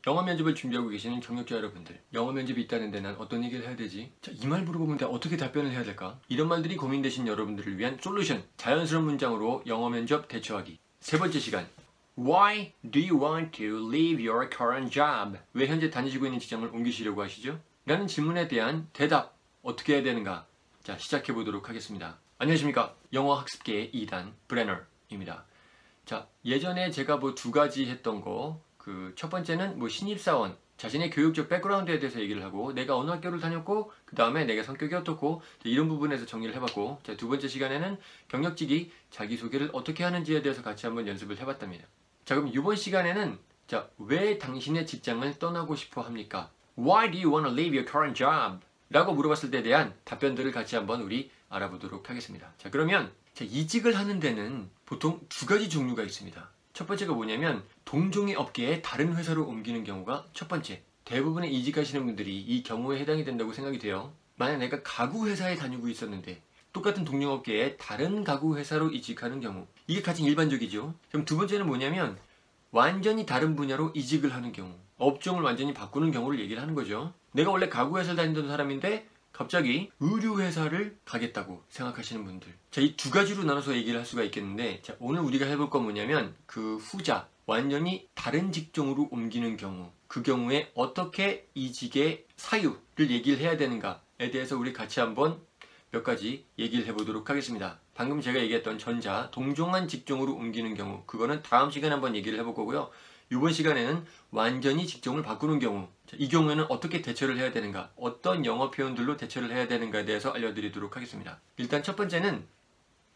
영어 면접을 준비하고 계시는 경력자 여러분들, 영어 면접이 있다는데 난 어떤 얘기를 해야 되지? 자, 이 말 물어보면 내가 어떻게 답변을 해야 될까? 이런 말들이 고민되신 여러분들을 위한 솔루션, 자연스러운 문장으로 영어 면접 대처하기. 세 번째 시간, Why do you want to leave your current job? 왜 현재 다니시고 있는 직장을 옮기시려고 하시죠? 라는 질문에 대한 대답, 어떻게 해야 되는가? 자, 시작해 보도록 하겠습니다. 안녕하십니까? 영어 학습계의 2단 브레너입니다. 자, 예전에 제가 뭐 두 가지 했던 거, 첫 번째는 뭐 신입사원, 자신의 교육적 백그라운드에 대해서 얘기를 하고, 내가 어느 학교를 다녔고, 그 다음에 내가 성격이 어떻고, 이런 부분에서 정리를 해봤고, 자, 두 번째 시간에는 경력직이 자기소개를 어떻게 하는지에 대해서 같이 한번 연습을 해봤답니다. 자, 그럼 이번 시간에는, 자, 왜 당신의 직장을 떠나고 싶어 합니까? Why do you want to leave your current job? 라고 물어봤을 때에 대한 답변들을 같이 한번 우리 알아보도록 하겠습니다. 자, 그러면 자, 이직을 하는 데는 보통 두 가지 종류가 있습니다. 첫 번째가 뭐냐면 동종의 업계에 다른 회사로 옮기는 경우가 첫 번째. 대부분의 이직하시는 분들이 이 경우에 해당이 된다고 생각이 돼요. 만약 내가 가구 회사에 다니고 있었는데 똑같은 동종 업계에 다른 가구 회사로 이직하는 경우, 이게 가장 일반적이죠. 그럼 두 번째는 뭐냐면 완전히 다른 분야로 이직을 하는 경우, 업종을 완전히 바꾸는 경우를 얘기를 하는 거죠. 내가 원래 가구 회사를 다니던 사람인데 갑자기 의류회사를 가겠다고 생각하시는 분들, 자, 이 두 가지로 나눠서 얘기를 할 수가 있겠는데, 자, 오늘 우리가 해볼 건 뭐냐면 그 후자, 완전히 다른 직종으로 옮기는 경우, 그 경우에 어떻게 이직의 사유를 얘기를 해야 되는가에 대해서 우리 같이 한번 몇 가지 얘기를 해보도록 하겠습니다. 방금 제가 얘기했던 전자, 동종한 직종으로 옮기는 경우, 그거는 다음 시간에 한번 얘기를 해볼 거고요. 이번 시간에는 완전히 직종을 바꾸는 경우, 이 경우에는 어떻게 대처를 해야 되는가, 어떤 영어 표현들로 대처를 해야 되는가에 대해서 알려드리도록 하겠습니다. 일단 첫 번째는,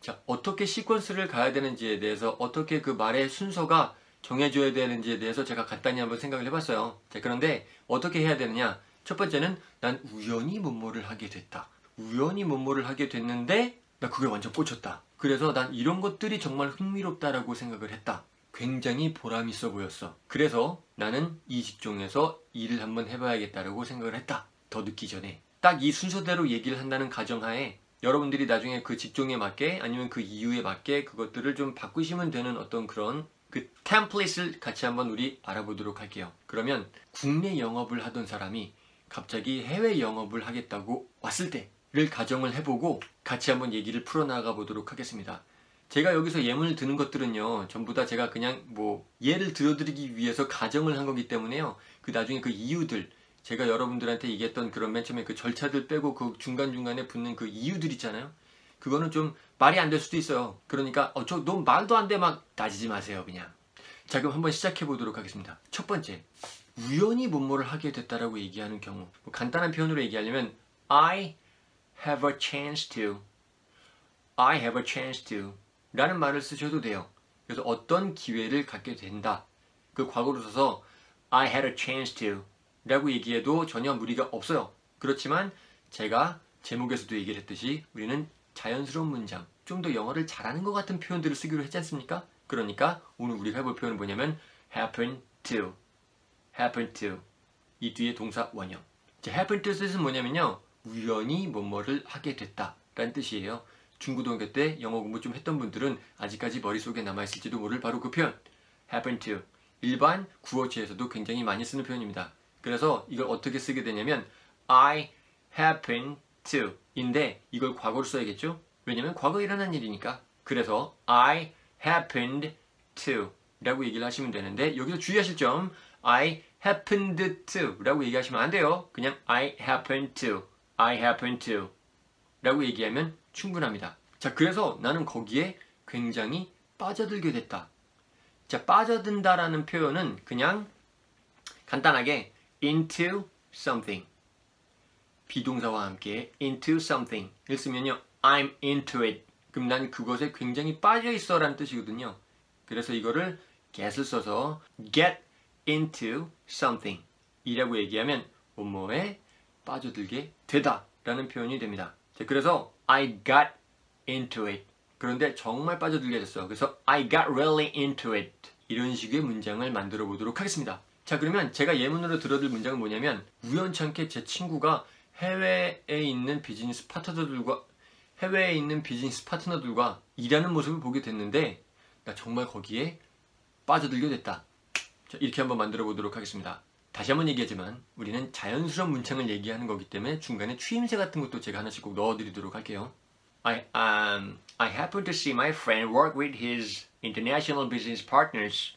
자, 어떻게 시퀀스를 가야 되는지에 대해서, 어떻게 그 말의 순서가 정해져야 되는지에 대해서 제가 간단히 한번 생각을 해봤어요. 자, 그런데 어떻게 해야 되느냐? 첫 번째는 난 우연히 뭐뭐를 하게 됐다. 우연히 뭐뭐를 하게 됐는데 나 그게 완전 꽂혔다. 그래서 난 이런 것들이 정말 흥미롭다라고 생각을 했다. 굉장히 보람 있어 보였어. 그래서 나는 이 직종에서 일을 한번 해봐야겠다라고 생각을 했다. 더 늦기 전에. 딱 이 순서대로 얘기를 한다는 가정하에 여러분들이 나중에 그 직종에 맞게 아니면 그 이유에 맞게 그것들을 좀 바꾸시면 되는 어떤 그런 그 템플릿을 같이 한번 우리 알아보도록 할게요. 그러면 국내 영업을 하던 사람이 갑자기 해외 영업을 하겠다고 왔을 때를 가정을 해보고 같이 한번 얘기를 풀어나가 보도록 하겠습니다. 제가 여기서 예문을 드는 것들은요, 전부 다 제가 그냥 뭐 예를 들어드리기 위해서 가정을 한 거기 때문에요. 그 나중에 그 이유들, 제가 여러분들한테 얘기했던 그런 맨 처음에 그 절차들 빼고 그 중간중간에 붙는 그 이유들 있잖아요. 그거는 좀 말이 안 될 수도 있어요. 그러니까 너 말도 안 돼 막 따지지 마세요, 그냥. 자, 그럼 한번 시작해 보도록 하겠습니다. 첫 번째, 우연히 뭐뭐를 하게 됐다라고 얘기하는 경우, 뭐 간단한 표현으로 얘기하려면 I have a chance to, I have a chance to 라는 말을 쓰셔도 돼요. 그래서 어떤 기회를 갖게 된다. 그 과거로 써서 I had a chance to 라고 얘기해도 전혀 무리가 없어요. 그렇지만 제가 제목에서도 얘기를 했듯이 우리는 자연스러운 문장, 좀 더 영어를 잘하는 것 같은 표현들을 쓰기로 했지 않습니까? 그러니까 오늘 우리가 해볼 표현은 뭐냐면 happen to, happen to 이 뒤에 동사 원형. happen to 뜻은 뭐냐면요, 우연히 뭐뭐를 하게 됐다 라는 뜻이에요. 중고등학교 때 영어 공부 좀 했던 분들은 아직까지 머릿속에 남아있을지도 모를 바로 그 표현 happen to, 일반 구어체에서도 굉장히 많이 쓰는 표현입니다. 그래서 이걸 어떻게 쓰게 되냐면 I happen to 인데 이걸 과거로 써야겠죠? 왜냐면 과거에 일어난 일이니까. 그래서 I happened to 라고 얘기를 하시면 되는데, 여기서 주의하실 점, I happened to 라고 얘기하시면 안 돼요. 그냥 I happened to, I happened to 라고 얘기하면 충분합니다. 자, 그래서 나는 거기에 굉장히 빠져들게 됐다. 자, 빠져든다라는 표현은 그냥 간단하게 into something, 비동사와 함께 into something 을 쓰면요, I'm into it. 그럼 난 그것에 굉장히 빠져있어 라는 뜻이거든요. 그래서 이거를 get을 써서 get into something 이라고 얘기하면 뭐뭐에 빠져들게 되다 라는 표현이 됩니다. 자, 그래서 I got into it. 그런데 정말 빠져들게 됐어. 그래서 I got really into it. 이런 식의 문장을 만들어 보도록 하겠습니다. 자, 그러면 제가 예문으로 들어줄 문장은 뭐냐면, 우연찮게 제 친구가 해외에 있는 비즈니스 파트너들과 일하는 모습을 보게 됐는데 나 정말 거기에 빠져들게 됐다. 자, 이렇게 한번 만들어 보도록 하겠습니다. 다시 한번 얘기하지만 우리는 자연스러운 문창을 얘기하는 거기 때문에 중간에 추임새 같은 것도 제가 하나씩 꼭 넣어드리도록 할게요. I happened to see my friend work with his international business partners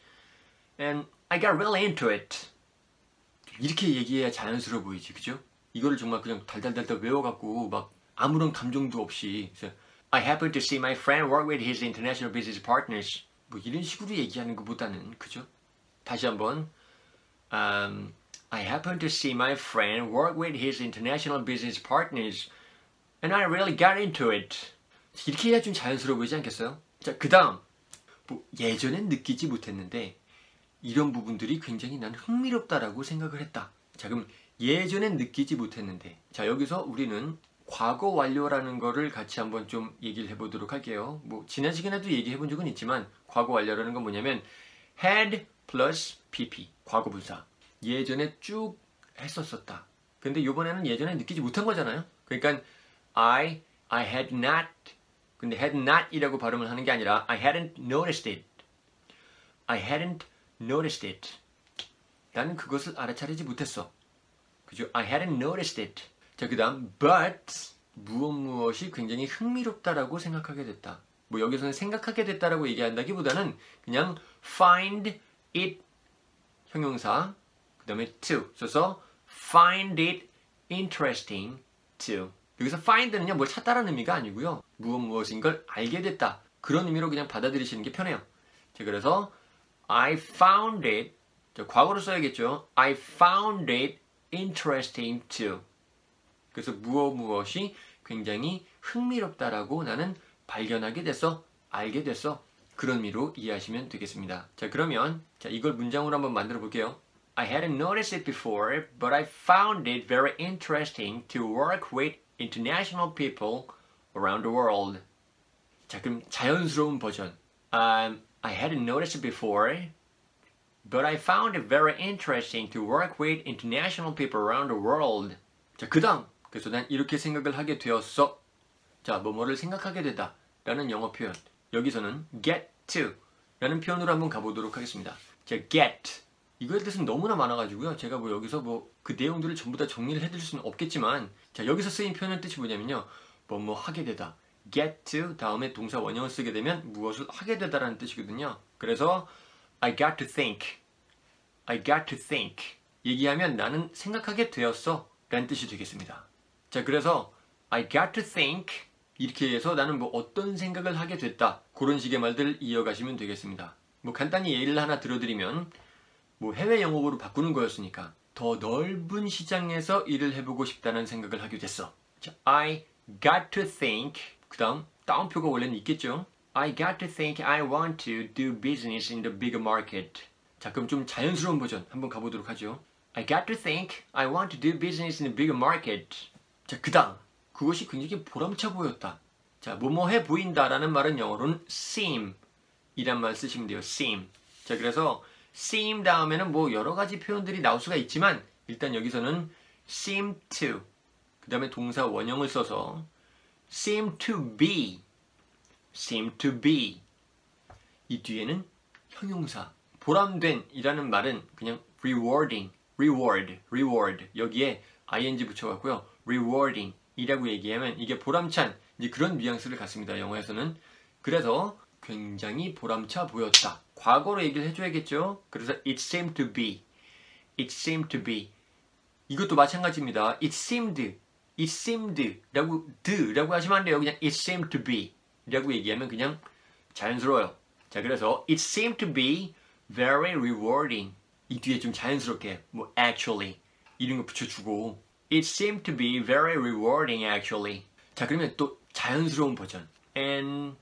and I got really into it. 이렇게 얘기해야 자연스러워 보이지, 그죠? 이거를 정말 그냥 달달달달 외워갖고 막 아무런 감정도 없이 I happened to see my friend work with his international business partners. 뭐 이런 식으로 얘기하는 것보다는, 그죠? 다시 한번 I happened to see my friend work with his international business partners and I really got into it. 이렇게 해야 좀 자연스러워 보이지 않겠어요? 자, 그 다음 뭐 예전엔 느끼지 못했는데 이런 부분들이 굉장히 난 흥미롭다라고 생각을 했다. 자, 그럼 예전엔 느끼지 못했는데, 자, 여기서 우리는 과거 완료라는 거를 같이 한번 좀 얘기를 해보도록 할게요. 뭐 지난 시간에도 얘기해 본 적은 있지만 과거 완료라는 건 뭐냐면 had plus pp 과거 분사. 예전에 쭉 했었었다. 근데 이번에는 예전에 느끼지 못한 거잖아요. 그러니까 I had not, 근데 had not 이라고 발음을 하는 게 아니라 I hadn't noticed it. I hadn't noticed it. 나는 그것을 알아차리지 못했어. 그죠? I hadn't noticed it. 자, 그 다음 but 무엇이 굉장히 흥미롭다라고 생각하게 됐다. 뭐 여기서는 생각하게 됐다라고 얘기한다기보다는 그냥 find it 형용사 그 다음에 to 써서 find it interesting to. 여기서 find는요 뭘 찾다라는 의미가 아니고요. 무엇인 걸 알게 됐다. 그런 의미로 그냥 받아들이시는 게 편해요. 자, 그래서 I found it, 자, 과거로 써야겠죠. I found it interesting too. 그래서 무엇이 굉장히 흥미롭다라고 나는 발견하게 됐어, 알게 됐어. 그런 의미로 이해하시면 되겠습니다. 자, 그러면 자, 이걸 문장으로 한번 만들어 볼게요. I hadn't noticed it before, but I found it very interesting to work with international people around the world. 자, 그럼 자연스러운 버전. I hadn't noticed it before, but I found it very interesting to work with international people around the world. 자, 그 다음. 그래서 난 이렇게 생각을 하게 되었어. 자, 뭐뭐를 생각하게 되다 라는 영어 표현. 여기서는 get to 라는 표현으로 한번 가보도록 하겠습니다. 자, get. 이거에 뜻은 너무나 많아가지고요. 제가 뭐 여기서 뭐 그 내용들을 전부 다 정리를 해드릴 수는 없겠지만, 자, 여기서 쓰인 표현의 뜻이 뭐냐면요. 뭐뭐 하게 되다. get to 다음에 동사 원형을 쓰게 되면 무엇을 하게 되다라는 뜻이거든요. 그래서 I got to think. I got to think. 얘기하면 나는 생각하게 되었어 라는 뜻이 되겠습니다. 자, 그래서 I got to think 이렇게 해서 나는 뭐 어떤 생각을 하게 됐다. 그런 식의 말들을 이어가시면 되겠습니다. 뭐 간단히 예를 하나 들어드리면 뭐 해외 영업으로 바꾸는 거였으니까 더 넓은 시장에서 일을 해보고 싶다는 생각을 하게 됐어. 자, I got to think 그 다음 따옴표가 원래는 있겠죠. I got to think I want to do business in the bigger market. 자, 그럼 좀 자연스러운 버전 한번 가보도록 하죠. I got to think I want to do business in the bigger market. 자, 그 다음 그것이 굉장히 보람차 보였다. 자, 뭐뭐해 보인다라는 말은 영어로는 seem 이란 말 쓰시면 돼요. seem. 자, 그래서 seem 다음에는 뭐 여러 가지 표현들이 나올 수가 있지만 일단 여기서는 seem to 그 다음에 동사 원형을 써서 seem to be 이 뒤에는 형용사 보람된 이라는 말은 그냥 reward 여기에 ing 붙여갖고요. rewarding 이라고 얘기하면 이게 보람찬 이제 그런 뉘앙스를 갖습니다. 영어에서는. 그래서 굉장히 보람차 보였다. 과거로 얘기를 해줘야겠죠. 그래서 it seemed to be 이것도 마찬가지입니다. it seemed 라고 하시면 안 돼요. 그냥 it seemed to be 라고 얘기하면 그냥 자연스러워요. 자, 그래서 it seemed to be very rewarding 이 뒤에 좀 자연스럽게 뭐 actually 이런 거 붙여주고 it seemed to be very rewarding actually. 자, 그러면 또 자연스러운 버전 and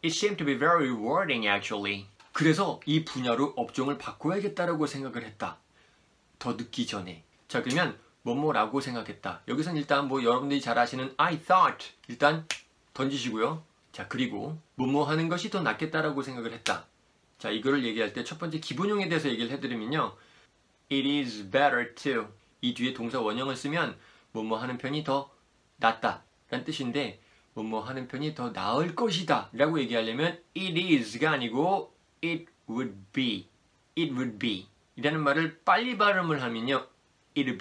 it seemed to be very rewarding actually. 그래서 이 분야로 업종을 바꿔야겠다라고 생각을 했다. 더 늦기 전에. 자, 그러면 뭐뭐라고 생각했다. 여기서는 일단 뭐 여러분들이 잘 아시는 I thought 일단 던지시고요. 자, 그리고 뭐뭐 하는 것이 더 낫겠다라고 생각을 했다. 자, 이거를 얘기할 때 첫 번째 기본형에 대해서 얘기를 해드리면요. It is better to 이 뒤에 동사 원형을 쓰면 뭐뭐 하는 편이 더 낫다 라는 뜻인데 뭐뭐 하는 편이 더 나을 것이다 라고 얘기하려면 it is가 아니고 it would be 이라는 말을 빨리 발음을 하면요. it'll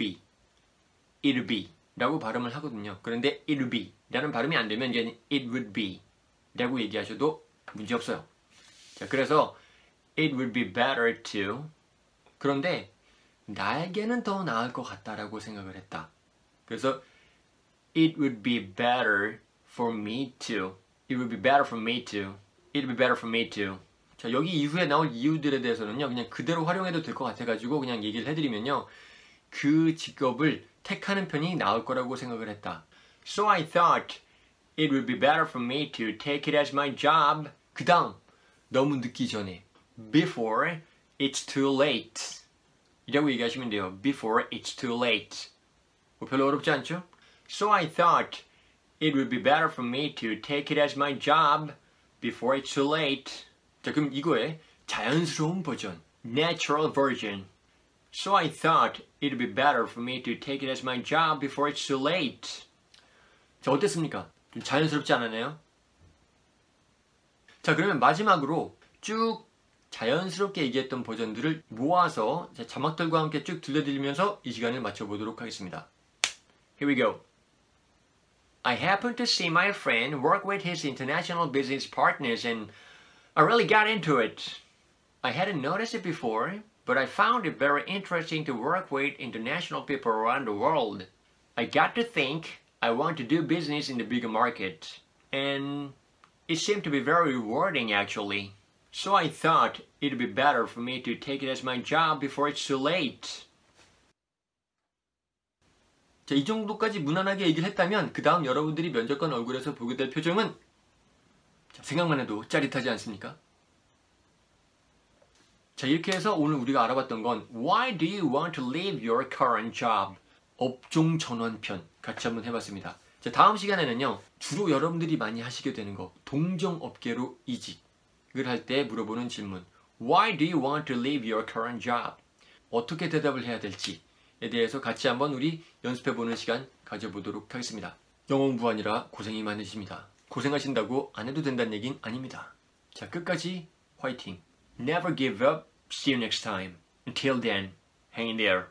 be 라고 발음을 하거든요. 그런데 it'll be 라는 발음이 안 되면 이제 it would be 라고 얘기하셔도 문제 없어요. 자, 그래서 it would be better to 그런데 나에게는 더 나을 것 같다라고 생각을 했다. 그래서 it would be better for me to it would be better for me to it would be better for me to 자, 여기 이후에 나올 이유들에 대해서는요. 그냥 그대로 활용해도 될 것 같아가지고 그냥 얘기를 해드리면요. 그 직업을 택하는 편이 나을 거라고 생각을 했다. So I thought it would be better for me to take it as my job. 그 다음 너무 늦기 전에 before it's too late 이라고 얘기하시면 돼요. Before it's too late 뭐 별로 어렵지 않죠? So I thought it would be better for me to take it as my job before it's too late. 자, 그럼 이거의 자연스러운 버전, natural version. So I thought it would be better for me to take it as my job before it's too late. 자, 어땠습니까? 좀 자연스럽지 않았나요? 자, 그러면 마지막으로 쭉 자연스럽게 얘기했던 버전들을 모아서 자막들과 함께 쭉 들려드리면서 이 시간을 마쳐보도록 하겠습니다. Here we go. I happened to see my friend work with his international business partners and I really got into it. I hadn't noticed it before, but I found it very interesting to work with international people around the world. I got to think I want to do business in the bigger market, and it seemed to be very rewarding actually. So I thought it'd be better for me to take it as my job before it's too late. 자, 이 정도까지 무난하게 얘기를 했다면 그 다음 여러분들이 면접관 얼굴에서 보게 될 표정은 자, 생각만 해도 짜릿하지 않습니까? 자, 이렇게 해서 오늘 우리가 알아봤던 건 Why do you want to leave your current job? 업종 전환편 같이 한번 해봤습니다. 자, 다음 시간에는요. 주로 여러분들이 많이 하시게 되는 거 동종업계로 이직을 할 때 물어보는 질문 Why do you want to leave your current job? 어떻게 대답을 해야 될지에 대해서 같이 한번 우리 연습해보는 시간 가져보도록 하겠습니다. 영어 공부하느라 고생이 많으십니다. 고생하신다고 안 해도 된다는 얘긴 아닙니다. 자, 끝까지 화이팅! Never give up. See you next time. Until then, hang in there.